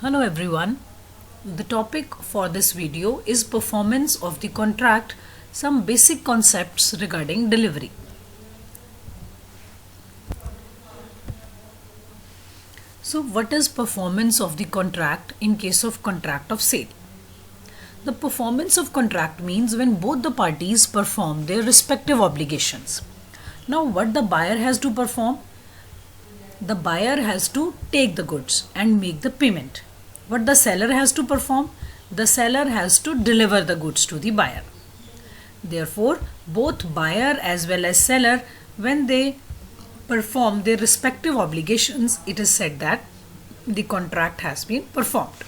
Hello everyone. The topic for this video is performance of the contract, some basic concepts regarding delivery. So what is performance of the contract in case of contract of sale? The performance of contract means when both the parties perform their respective obligations. Now what the buyer has to perform? The buyer has to take the goods and make the payment. What the seller has to perform? The seller has to deliver the goods to the buyer. Therefore, both buyer as well as seller, when they perform their respective obligations, it is said that the contract has been performed.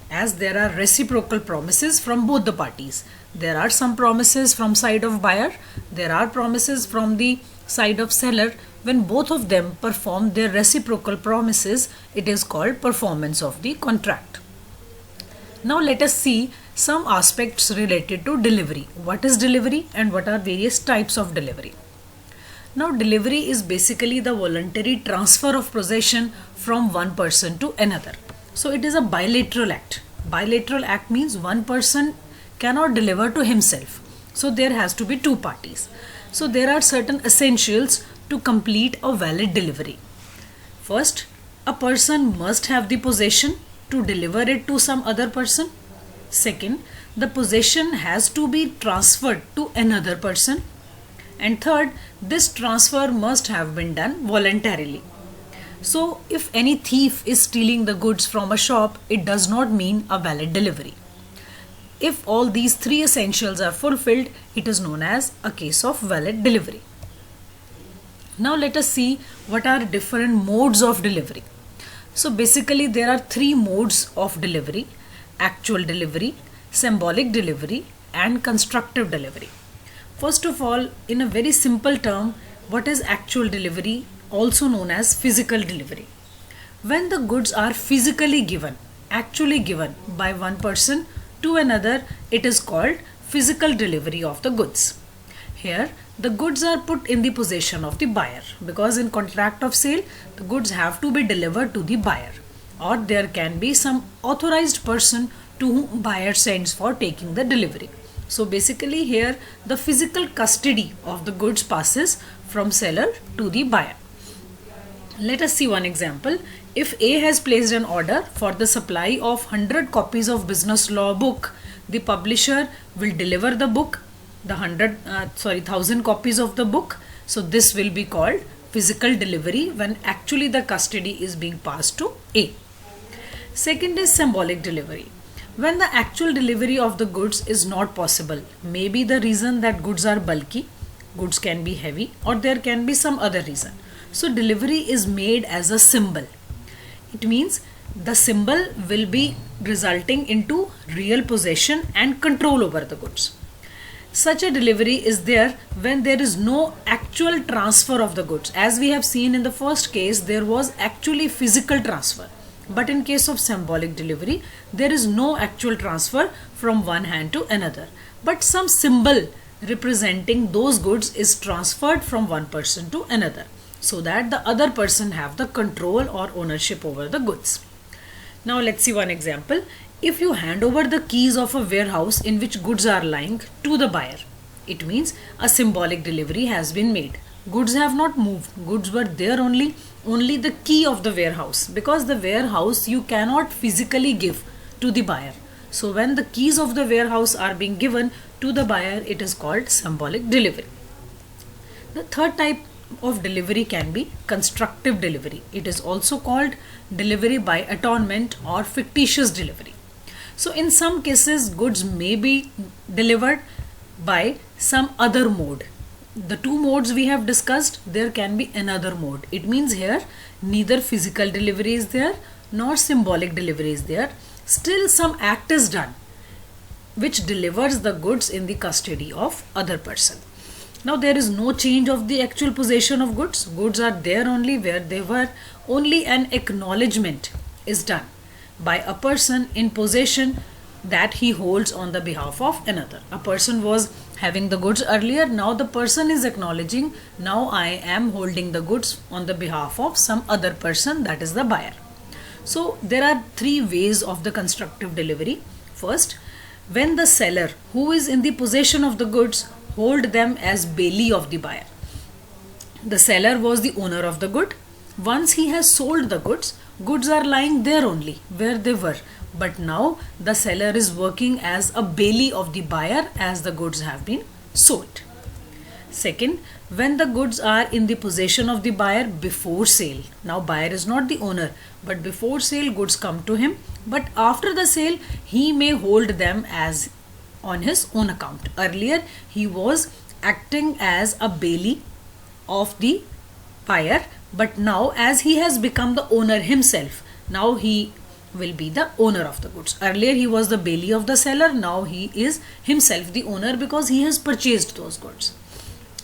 As there are reciprocal promises from both the parties. There are some promises from side of buyer, there are promises from the side of seller. When both of them perform their reciprocal promises, it is called performance of the contract. Now let us see some aspects related to delivery. What is delivery and what are various types of delivery? Now delivery is basically the voluntary transfer of possession from one person to another. So it is a bilateral act. Bilateral act means one person cannot deliver to himself. So there has to be two parties. So there are certain essentials to complete a valid delivery. First, a person must have the possession to deliver it to some other person. Second, the possession has to be transferred to another person. And third, this transfer must have been done voluntarily. So if any thief is stealing the goods from a shop, it does not mean a valid delivery. If all these three essentials are fulfilled, it is known as a case of valid delivery. Now let us see what are different modes of delivery. So basically there are three modes of delivery: actual delivery, symbolic delivery and constructive delivery. First of all, in a very simple term, what is actual delivery, also known as physical delivery? When the goods are physically given, actually given by one person to another, it is called physical delivery of the goods. Here, the goods are put in the possession of the buyer, because in contract of sale, the goods have to be delivered to the buyer, or there can be some authorized person to whom buyer sends for taking the delivery. So basically here, the physical custody of the goods passes from seller to the buyer. Let us see one example. If A has placed an order for the supply of 100 copies of business law book, the publisher will deliver the book, the 1000 copies of the book. So this will be called physical delivery when actually the custody is being passed to A. Second is symbolic delivery. When the actual delivery of the goods is not possible, maybe the reason that goods are bulky, goods can be heavy, or there can be some other reason. So delivery is made as a symbol. It means the symbol will be resulting into real possession and control over the goods. Such a delivery is there when there is no actual transfer of the goods. As we have seen in the first case, there was actually physical transfer. But in case of symbolic delivery, there is no actual transfer from one hand to another. But some symbol representing those goods is transferred from one person to another, so that the other person have the control or ownership over the goods. Now let's see one example. If you hand over the keys of a warehouse in which goods are lying to the buyer, it means a symbolic delivery has been made. Goods have not moved. Goods were there only the key of the warehouse, because the warehouse you cannot physically give to the buyer. So when the keys of the warehouse are being given to the buyer, it is called symbolic delivery. The third type of delivery can be constructive delivery. It is also called delivery by atonement or fictitious delivery. So in some cases, goods may be delivered by some other mode. The two modes we have discussed, there can be another mode. It means here neither physical delivery is there nor symbolic delivery is there. Still some act is done which delivers the goods in the custody of other person. Now there is no change of the actual possession of goods. Goods are there only where they were. Only an acknowledgement is done by a person in possession that he holds on the behalf of another. A person was having the goods earlier, now the person is acknowledging, now I am holding the goods on the behalf of some other person, that is the buyer. So there are three ways of the constructive delivery. First, when the seller who is in the possession of the goods hold them as bailee of the buyer. The seller was the owner of the good. Once he has sold the goods, goods are lying there only where they were. But now the seller is working as a bailee of the buyer as the goods have been sold. Second, when the goods are in the possession of the buyer before sale. Now buyer is not the owner, but before sale goods come to him. But after the sale, he may hold them as on his own account. Earlier, he was acting as a bailee of the buyer, but now as he has become the owner himself, now he will be the owner of the goods. Earlier he was the bailee of the seller, now he is himself the owner because he has purchased those goods.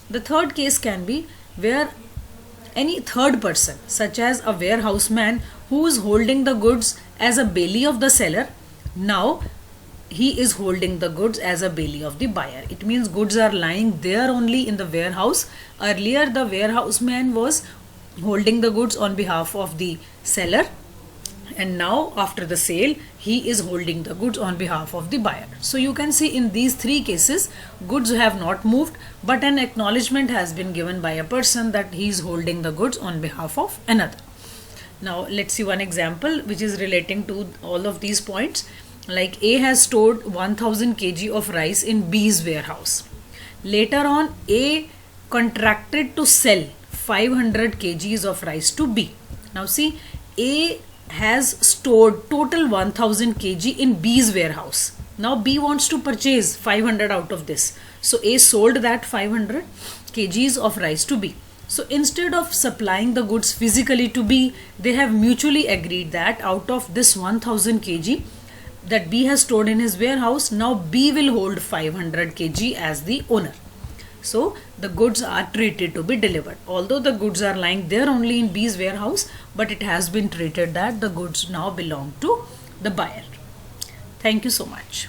The third case can be where any third person, such as a warehouse man who is holding the goods as a bailee of the seller, now he is holding the goods as a bailee of the buyer. It means goods are lying there only in the warehouse. Earlier the warehouse man was holding the goods on behalf of the seller, and now after the sale he is holding the goods on behalf of the buyer. So you can see in these three cases goods have not moved, but an acknowledgement has been given by a person that he is holding the goods on behalf of another. Now let's see one example which is relating to all of these points. Like A has stored 1000 kg of rice in B's warehouse. Later on A contracted to sell 500 kgs of rice to B. Now see, A has stored total 1000 kg in B's warehouse. Now B wants to purchase 500 out of this. So A sold that 500 kgs of rice to B. So instead of supplying the goods physically to B, they have mutually agreed that out of this 1000 kg that B has stored in his warehouse, now B will hold 500 kg as the owner. So the goods are treated to be delivered. Although the goods are lying there only in B's warehouse, but it has been treated that the goods now belong to the buyer. Thank you so much.